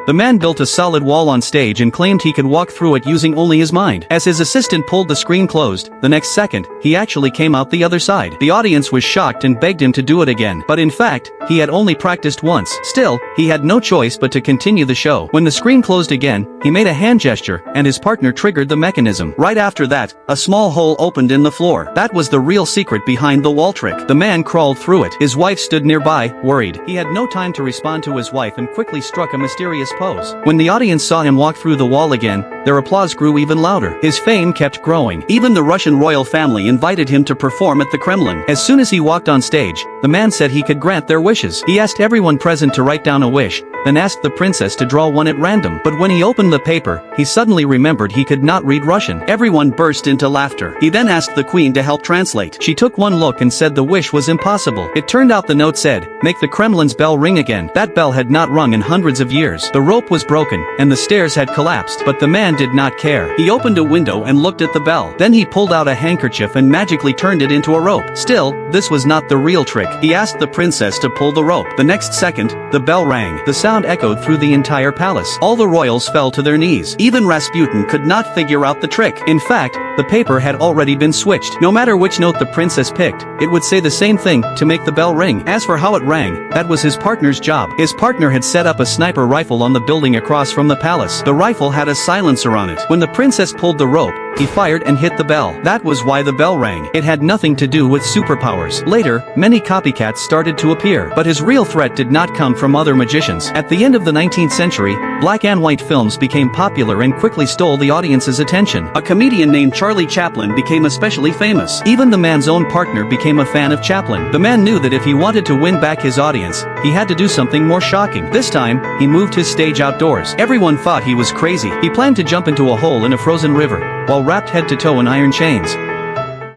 The man built a solid wall on stage and claimed he could walk through it using only his mind. As his assistant pulled the screen closed, the next second, he actually came out the other side. The audience was shocked and begged him to do it again. But in fact, he had only practiced once. Still, he had no choice but to continue the show. When the screen closed again, he made a hand gesture, and his partner triggered the mechanism. Right after that, a small hole opened in the floor. That was the real secret behind the wall trick. The man crawled through it. His wife stood nearby, worried. He had no time to respond to his wife and quickly struck a mysterious pose. When the audience saw him walk through the wall again, their applause grew even louder. His fame kept growing. Even the Russian royal family invited him to perform at the Kremlin. As soon as he walked on stage, the man said he could grant their wishes. He asked everyone present to write down a wish, then asked the princess to draw one at random. But when he opened the paper, he suddenly remembered he could not read Russian. Everyone burst into laughter. He then asked the queen to help translate. She took one look and said the wish was impossible. It turned out the note said, "Make the Kremlin's bell ring again." That bell had not rung in hundreds of years. The rope was broken, and the stairs had collapsed. But the man did not care. He opened a window and looked at the bell. Then he pulled out a handkerchief and magically turned it into a rope. Still, this was not the real trick. He asked the princess to pull the rope. The next second, the bell rang. The sound echoed through the entire palace. All the royals fell to their knees. Even Rasputin could not figure out the trick. In fact, the paper had already been switched. No matter which note the princess picked, it would say the same thing to make the bell ring. As for how it rang, that was his partner's job. His partner had set up a sniper rifle on the building across from the palace. The rifle had a silencer on it. When the princess pulled the rope, he fired and hit the bell. That was why the bell rang. It had nothing to do with superpowers. Later, many copycats started to appear, but his real threat did not come from other magicians. At the end of the 19th century, black and white films became popular and quickly stole the audience's attention. A comedian named Charlie Chaplin became especially famous. Even the man's own partner became a fan of Chaplin. The man knew that if he wanted to win back his audience, he had to do something more shocking. This time, he moved his stage outdoors. Everyone thought he was crazy. He planned to jump into a hole in a frozen river, while wrapped head to toe in iron chains.